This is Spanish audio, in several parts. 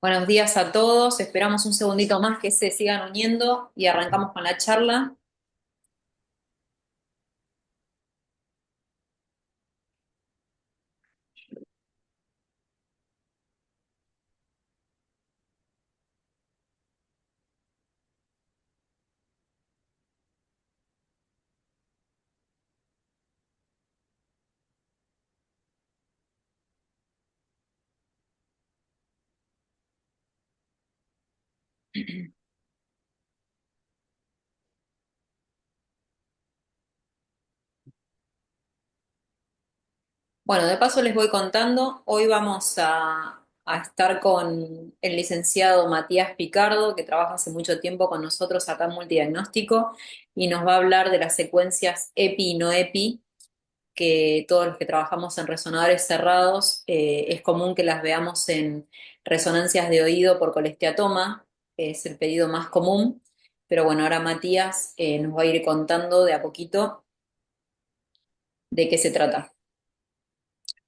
Buenos días a todos. Esperamos un segundito más que se sigan uniendo y arrancamos con la charla. Bueno, de paso les voy contando. Hoy vamos a estar con el licenciado Matías Picardo, que trabaja hace mucho tiempo con nosotros acá en Multidiagnóstico, y nos va a hablar de las secuencias EPI y no EPI, que todos los que trabajamos en resonadores cerrados es común que las veamos en resonancias de oído por colesteatoma, que es el pedido más común. Pero bueno, ahora Matías nos va a ir contando de a poquito de qué se trata.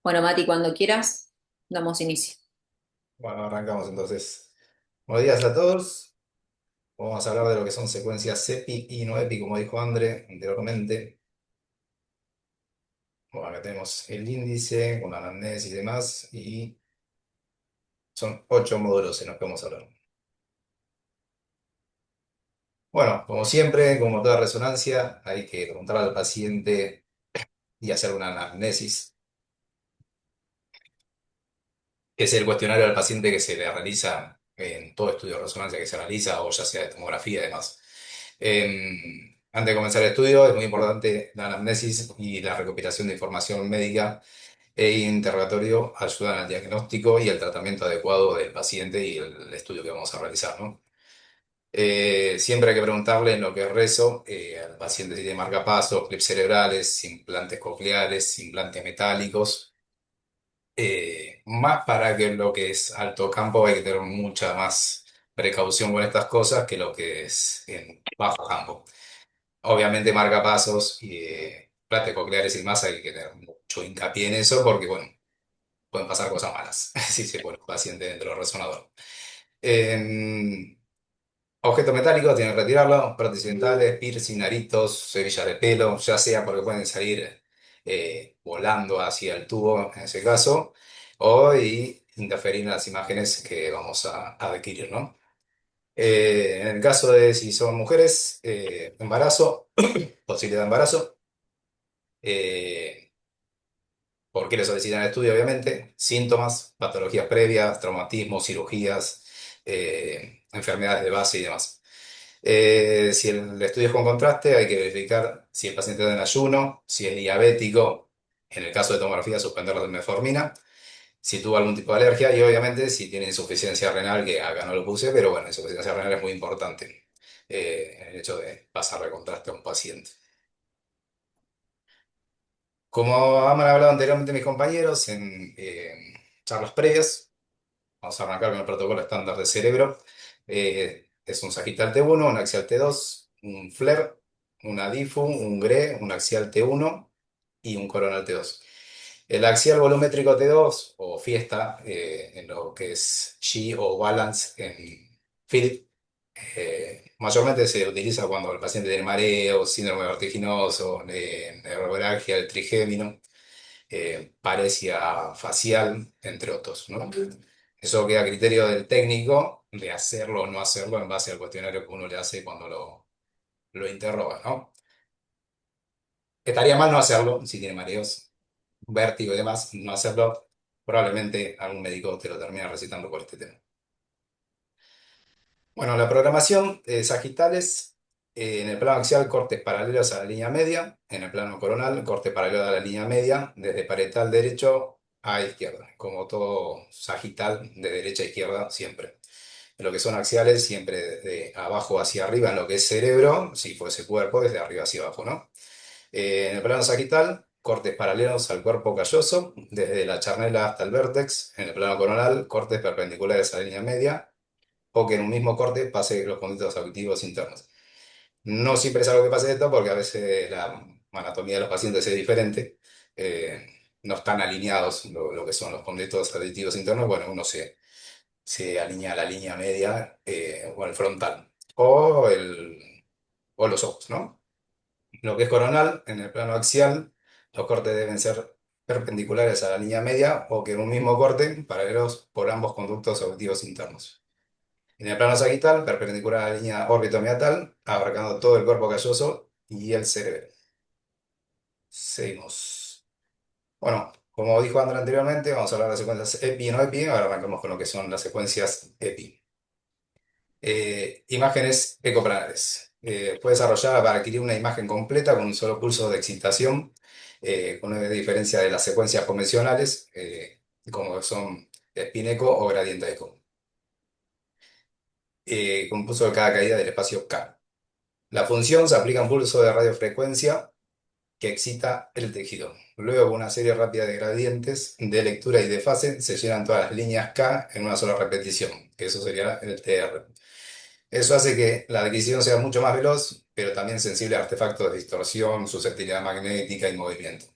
Bueno, Mati, cuando quieras, damos inicio. Bueno, arrancamos entonces. Buenos días a todos. Vamos a hablar de lo que son secuencias EPI y no EPI, como dijo André anteriormente. Bueno, acá tenemos el índice con la anamnesis y demás, y son 8 módulos en los que vamos a hablar. Bueno, como siempre, como toda resonancia, hay que preguntar al paciente y hacer una anamnesis, que es el cuestionario del paciente que se le realiza en todo estudio de resonancia que se realiza, o ya sea de tomografía y demás. Antes de comenzar el estudio, es muy importante la anamnesis y la recopilación de información médica e interrogatorio ayudan al diagnóstico y el tratamiento adecuado del paciente y el estudio que vamos a realizar, ¿no? Siempre hay que preguntarle en lo que es rezo al paciente si tiene marcapasos, clips cerebrales, implantes cocleares, implantes metálicos. Más para que lo que es alto campo hay que tener mucha más precaución con estas cosas que lo que es en bajo campo. Obviamente marcapasos y implantes cocleares y más hay que tener mucho hincapié en eso porque, bueno, pueden pasar cosas malas si se pone un paciente dentro del resonador. Eh, Objetos metálicos tienen que retirarlo, prótesis dentales, piercing, aritos, cebillas de pelo, ya sea porque pueden salir volando hacia el tubo en ese caso, o interferir en las imágenes que vamos a adquirir, ¿no? En el caso de si son mujeres, embarazo, posibilidad de embarazo, eh, ¿por qué le solicitan el estudio? Obviamente, síntomas, patologías previas, traumatismos, cirugías, enfermedades de base y demás. Si el estudio es con contraste, hay que verificar si el paciente está en ayuno, si es diabético, en el caso de tomografía, suspenderlo de metformina, si tuvo algún tipo de alergia y obviamente si tiene insuficiencia renal, que acá no lo puse, pero bueno, insuficiencia renal es muy importante en el hecho de pasar de contraste a un paciente. Como han hablado anteriormente mis compañeros en charlas previas, vamos a arrancar con el protocolo estándar de cerebro. Es un sagital T1, un axial T2, un FLAIR, una DIFU, un GRE, un axial T1 y un coronal T2. El axial volumétrico T2 o fiesta, en lo que es G o balance en Philip, mayormente se utiliza cuando el paciente tiene mareo, síndrome vertiginoso, neuralgia, el trigémino, paresia facial, entre otros, ¿no? Eso queda a criterio del técnico de hacerlo o no hacerlo en base al cuestionario que uno le hace cuando lo interroga, ¿no? Estaría mal no hacerlo si tiene mareos, vértigo y demás, no hacerlo. Probablemente algún médico te lo termina recetando por este tema. Bueno, la programación de sagitales, en el plano axial, cortes paralelos a la línea media, en el plano coronal, corte paralelo a la línea media, desde parietal derecho a izquierda, como todo sagital, de derecha a izquierda siempre. En lo que son axiales, siempre de abajo hacia arriba, en lo que es cerebro, si fuese cuerpo, desde arriba hacia abajo, ¿no? En el plano sagital, cortes paralelos al cuerpo calloso, desde la charnela hasta el vértex. En el plano coronal, cortes perpendiculares a la línea media, o que en un mismo corte pase los conductos auditivos internos. No siempre es algo que pase esto porque a veces la anatomía de los pacientes es diferente. No están alineados lo que son los conductos auditivos internos. Bueno, uno se alinea la línea media o el frontal o los ojos, ¿no? Lo que es coronal, en el plano axial, los cortes deben ser perpendiculares a la línea media o que en un mismo corte, paralelos por ambos conductos auditivos internos. En el plano sagital, perpendicular a la línea órbito-meatal, abarcando todo el cuerpo calloso y el cerebro. Seguimos. Bueno, como dijo André anteriormente, vamos a hablar de las secuencias EPI y no EPI. Ahora arrancamos con lo que son las secuencias EPI. Imágenes ecoplanares. Fue desarrollada para adquirir una imagen completa con un solo pulso de excitación, con una diferencia de las secuencias convencionales, como son spin eco o gradiente eco, con un pulso de cada caída del espacio K. La función se aplica a un pulso de radiofrecuencia que excita el tejido. Luego, con una serie rápida de gradientes de lectura y de fase, se llenan todas las líneas K en una sola repetición, que eso sería el TR. Eso hace que la adquisición sea mucho más veloz, pero también sensible a artefactos de distorsión, susceptibilidad magnética y movimiento.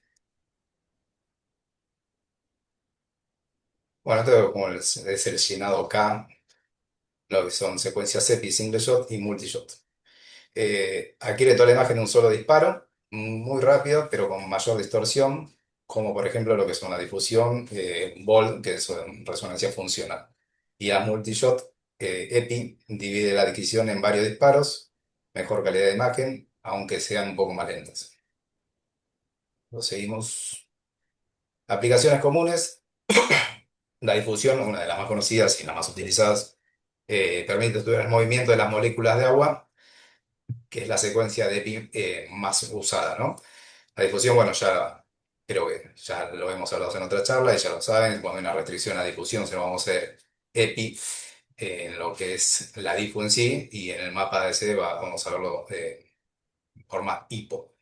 Bueno, esto es como es el llenado K, lo que son secuencias EPI, single shot y multishot. Adquiere toda la imagen de un solo disparo, muy rápido, pero con mayor distorsión, como por ejemplo lo que son la difusión, Bolt, que es resonancia funcional. Y la multishot, EPI, divide la adquisición en varios disparos, mejor calidad de imagen, aunque sean un poco más lentas. Lo seguimos. Aplicaciones comunes. La difusión, una de las más conocidas y las más utilizadas, permite estudiar el movimiento de las moléculas de agua, que es la secuencia de EPI más usada, ¿no? La difusión, bueno, ya creo que ya lo hemos hablado en otra charla y ya lo saben, cuando hay una restricción a difusión, se lo vamos a hacer EPI en lo que es la difu en sí y en el mapa de ese vamos a verlo en forma hipo.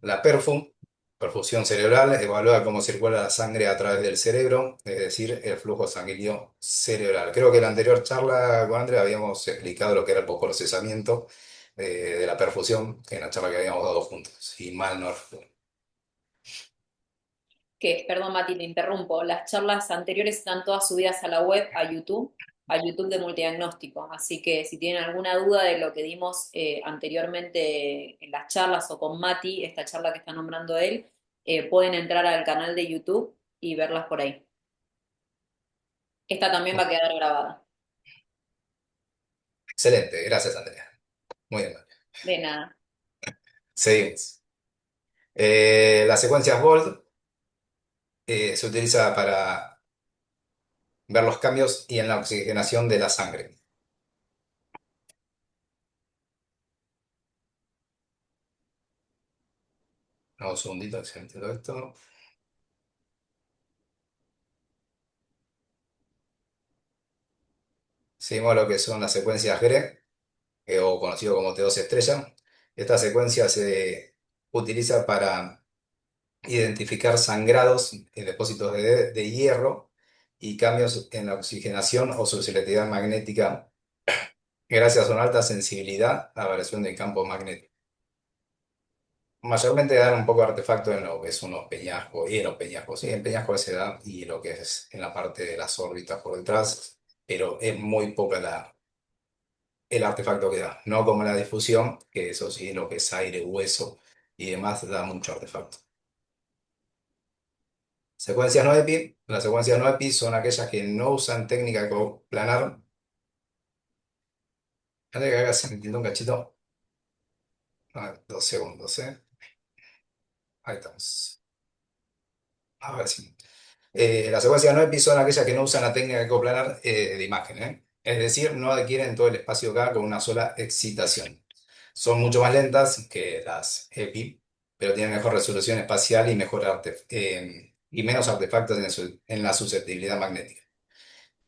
La perfusión cerebral, evalúa cómo circula la sangre a través del cerebro, es decir, el flujo sanguíneo cerebral. Creo que en la anterior charla con Andrea habíamos explicado lo que era el procesamiento de la perfusión, en la charla que habíamos dado juntos, si mal no recuerdo. Que, perdón Mati, te interrumpo, las charlas anteriores están todas subidas a la web, a YouTube de Multidiagnóstico, así que si tienen alguna duda de lo que dimos anteriormente en las charlas o con Mati, esta charla que está nombrando él, pueden entrar al canal de YouTube y verlas por ahí. Esta también va a quedar grabada. Excelente, gracias Andrea. Muy bien. De nada. Seguimos. Las secuencias BOLD se utiliza para ver los cambios y en la oxigenación de la sangre. Vamos un segundito, excelente todo esto. Seguimos lo que son las secuencias GRE, o conocido como T2 estrella. Esta secuencia se utiliza para identificar sangrados en depósitos de hierro y cambios en la oxigenación o su selectividad magnética gracias a una alta sensibilidad a la variación del campo magnético. Mayormente dan un poco de artefacto en lo que son los peñascos y en los peñascos, sí, en peñascos se da y lo que es en la parte de las órbitas por detrás, pero es muy poca el artefacto que da, no como la difusión, que eso sí, lo que es aire, hueso y demás da mucho artefacto. Secuencias no EPI. Las secuencias no EPI son aquellas que no usan técnica coplanar. Antes que haga sentido un cachito. A ver, 2 segundos, ¿eh? Ahí estamos. A ver si. Las secuencias no EPI son aquellas que no usan la técnica coplanar de imagen, ¿eh? Es decir, no adquieren todo el espacio K con una sola excitación. Son mucho más lentas que las EPI, pero tienen mejor resolución espacial y, y menos artefactos en la susceptibilidad magnética.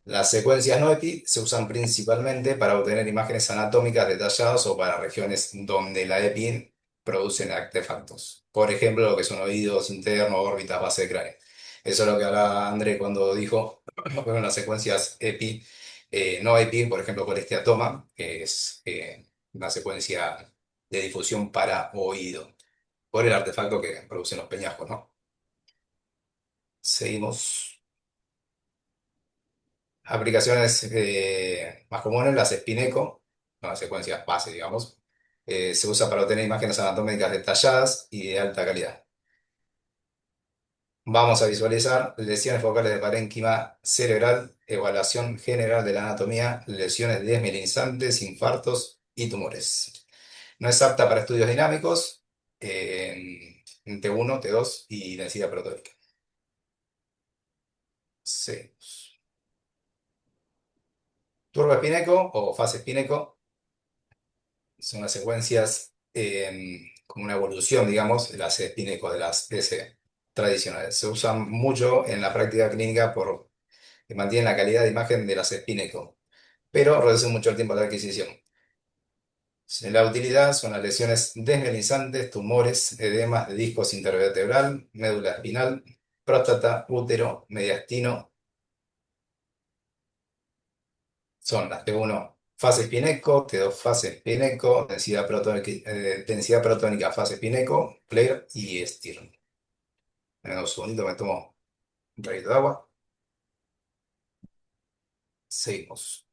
Las secuencias no EPI se usan principalmente para obtener imágenes anatómicas detalladas o para regiones donde la EPI producen artefactos. Por ejemplo, lo que son oídos internos, órbitas, base de cráneo. Eso es lo que hablaba André cuando dijo, bueno, las secuencias EPI, no EPI, por ejemplo, por esteatoma, que es una secuencia de difusión para oído, por el artefacto que producen los peñascos, ¿no? Seguimos. Aplicaciones más comunes, las Spineco, no, las secuencias base, digamos. Se usa para obtener imágenes anatómicas detalladas y de alta calidad. Vamos a visualizar lesiones focales de parénquima cerebral, evaluación general de la anatomía, lesiones desmielinizantes, infartos y tumores. No es apta para estudios dinámicos en T1, T2 y densidad protónica. Sí. Turbo espineco o fase espineco son las secuencias como una evolución, digamos, de las espineco, de las S tradicionales. Se usan mucho en la práctica clínica por que mantienen la calidad de imagen de las espineco, pero reducen mucho el tiempo de adquisición. La utilidad son las lesiones desmielizantes, tumores, edemas de discos intervertebral, médula espinal, próstata, útero, mediastino. Son las T1 fase Pineco, T2 fase Pineco, densidad protónica fase Pineco, Claire y Stirn. En un segundito me tomo un traguito de agua. Seguimos.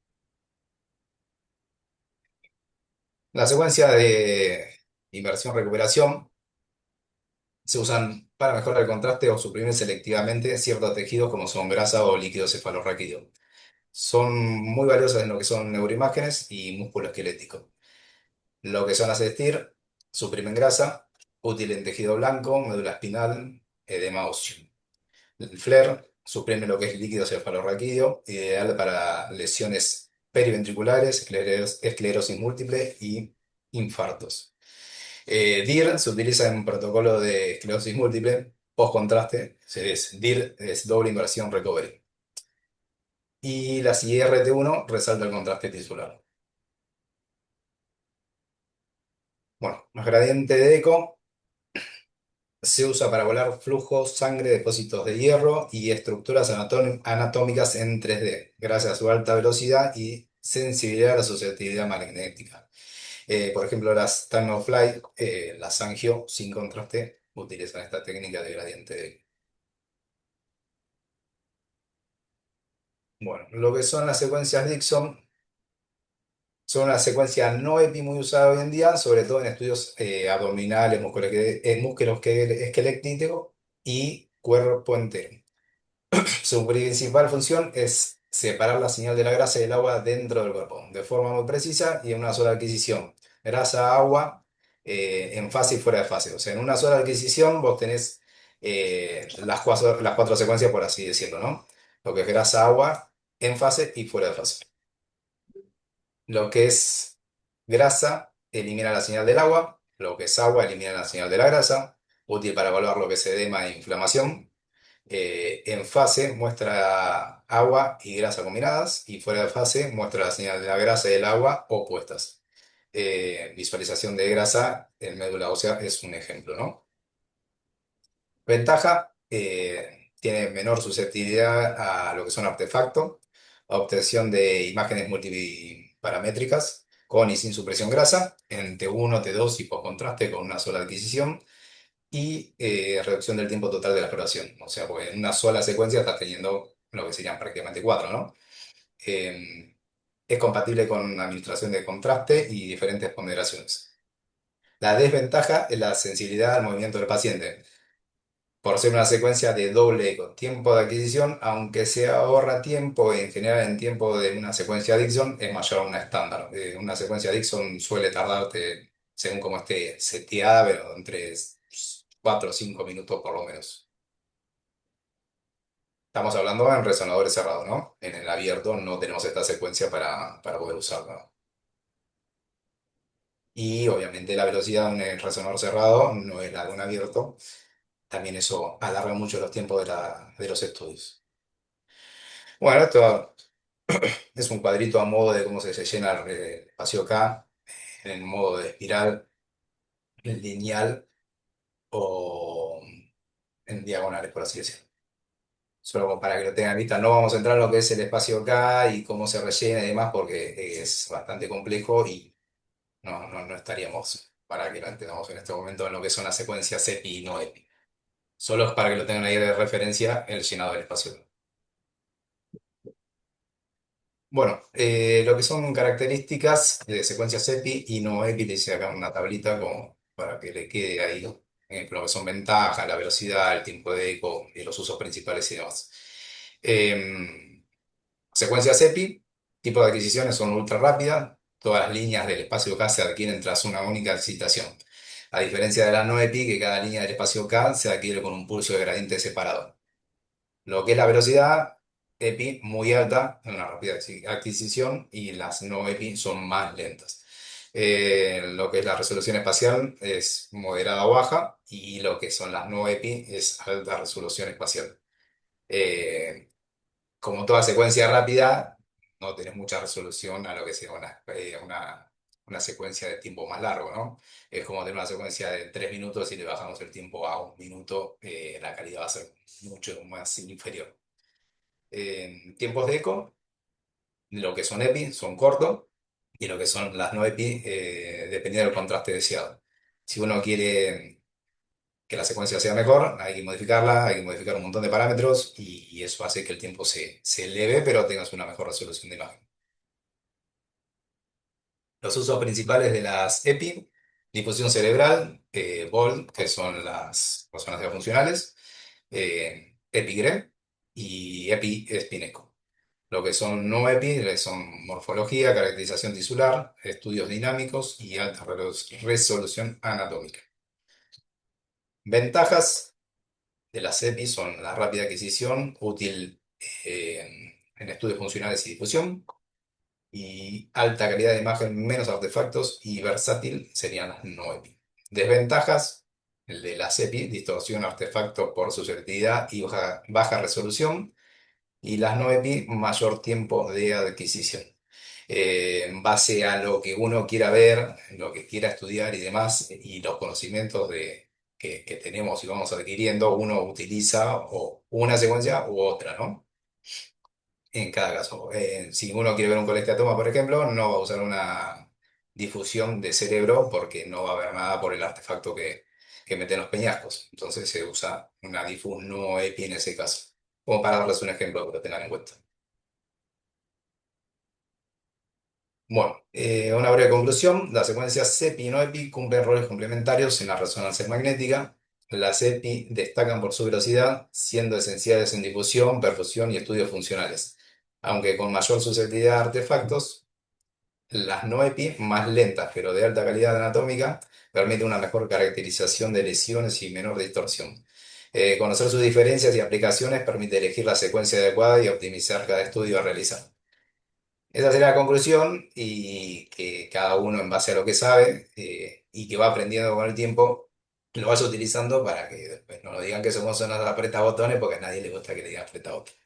La secuencia de inversión-recuperación se usan para mejorar el contraste o suprimir selectivamente ciertos tejidos como son grasa o líquido cefalorraquídeo. Son muy valiosas en lo que son neuroimágenes y músculo esquelético. Lo que son las STIR, suprimen grasa, útil en tejido blanco, médula espinal, edema óseo. El FLAIR suprime lo que es líquido cefalorraquídeo, ideal para lesiones periventriculares, esclerosis múltiple y infartos. DIR se utiliza en protocolo de esclerosis múltiple, post-contraste, DIR es doble inversión recovery. Y la IRT1 resalta el contraste tisular. Bueno, los gradientes de eco se usa para volar flujos, sangre, depósitos de hierro y estructuras anatómicas en 3D, gracias a su alta velocidad y sensibilidad a la susceptibilidad magnética. Por ejemplo, las Time of Flight, las Angio, sin contraste, utilizan esta técnica de gradiente de eco. Bueno, lo que son las secuencias Dixon son una secuencia no EPI muy usada hoy en día, sobre todo en estudios abdominales, músculos esqueléticos y cuerpo entero. Su principal función es separar la señal de la grasa y el agua dentro del cuerpo, de forma muy precisa y en una sola adquisición. Grasa, agua, en fase y fuera de fase. O sea, en una sola adquisición vos tenés las cuatro secuencias, por así decirlo, ¿no? Lo que es grasa, agua, en fase y fuera de fase. Lo que es grasa elimina la señal del agua, lo que es agua elimina la señal de la grasa, útil para evaluar lo que es edema e inflamación. En fase muestra agua y grasa combinadas y fuera de fase muestra la señal de la grasa y el agua opuestas. Visualización de grasa en médula ósea es un ejemplo, ¿no? Ventaja, tiene menor susceptibilidad a lo que son artefactos, obtención de imágenes multiparamétricas con y sin supresión grasa, en T1, T2 y por contraste con una sola adquisición, y reducción del tiempo total de la exploración. O sea, porque en una sola secuencia estás teniendo lo que serían prácticamente cuatro, ¿no? Eh, es compatible con administración de contraste y diferentes ponderaciones. La desventaja es la sensibilidad al movimiento del paciente. Por ser una secuencia de doble eco, tiempo de adquisición, aunque se ahorra tiempo, en general en tiempo de una secuencia Dixon es mayor a una estándar. Una secuencia Dixon suele tardarte, según como esté seteada, pero entre 4 o 5 minutos por lo menos. Estamos hablando en resonadores cerrados, ¿no? En el abierto no tenemos esta secuencia para poder usarla. Y obviamente la velocidad en el resonador cerrado no es la de un abierto. También eso alarga mucho los tiempos de los estudios. Bueno, esto es un cuadrito a modo de cómo se llena el espacio acá, en el modo de espiral, lineal o en diagonales, por así decirlo. Solo como para que lo tengan en vista, no vamos a entrar en lo que es el espacio acá y cómo se rellena y demás, porque es bastante complejo y no estaríamos para que lo entendamos en este momento en lo que son las secuencias EPI y no EPI. Solo es para que lo tengan ahí de referencia el llenado del espacio. Bueno, lo que son características de secuencias EPI y no EPI, te hice acá una tablita como para que le quede ahí, lo que son ventajas, la velocidad, el tiempo de eco y los usos principales y demás. Secuencias EPI, tipo de adquisiciones son ultra rápidas, todas las líneas del espacio K se adquieren tras una única excitación. A diferencia de la no EPI, que cada línea del espacio K se adquiere con un pulso de gradiente separado. Lo que es la velocidad EPI muy alta, una rápida adquisición, y las no EPI son más lentas. Lo que es la resolución espacial es moderada o baja, y lo que son las no EPI es alta resolución espacial. Eh, Como toda secuencia rápida, no tenés mucha resolución a lo que sea una secuencia de tiempo más largo, ¿no? Es como tener una secuencia de 3 minutos y le bajamos el tiempo a 1 minuto, la calidad va a ser mucho más inferior. Tiempos de eco, lo que son EPI son cortos y lo que son las no EPI, dependiendo del contraste deseado. Si uno quiere que la secuencia sea mejor, hay que modificarla, hay que modificar un montón de parámetros y eso hace que el tiempo se eleve, pero tengas una mejor resolución de imagen. Los usos principales de las EPI: difusión cerebral, BOLD, que son las resonancias funcionales, EPIGRE y EPI-SPINECO. Lo que son no EPI son morfología, caracterización tisular, estudios dinámicos y alta resolución anatómica. Ventajas de las EPI son la rápida adquisición, útil en estudios funcionales y difusión, y alta calidad de imagen, menos artefactos, y versátil serían las no EPI. Desventajas: el de las EPI, distorsión, artefacto por susceptibilidad y baja resolución, y las no EPI, mayor tiempo de adquisición. En base a lo que uno quiera ver, lo que quiera estudiar y demás, y los conocimientos que tenemos y vamos adquiriendo, uno utiliza o una secuencia u otra, ¿no? En cada caso. Si uno quiere ver un colectatoma, por ejemplo, no va a usar una difusión de cerebro porque no va a haber nada por el artefacto que meten los peñascos. Entonces se usa una difu no EPI en ese caso. Como para darles un ejemplo que lo tengan en cuenta. Bueno, una breve conclusión: las secuencias CEPI y no EPI cumplen roles complementarios en la resonancia magnética. Las EPI destacan por su velocidad, siendo esenciales en difusión, perfusión y estudios funcionales, aunque con mayor susceptibilidad a artefactos. Las no EPI, más lentas pero de alta calidad anatómica, permiten una mejor caracterización de lesiones y menor distorsión. Conocer sus diferencias y aplicaciones permite elegir la secuencia adecuada y optimizar cada estudio a realizar. Esa sería la conclusión, y que cada uno en base a lo que sabe, y que va aprendiendo con el tiempo, lo vaya utilizando para que después no nos digan que somos unos apretabotones, porque a nadie le gusta que le digan apretabotones.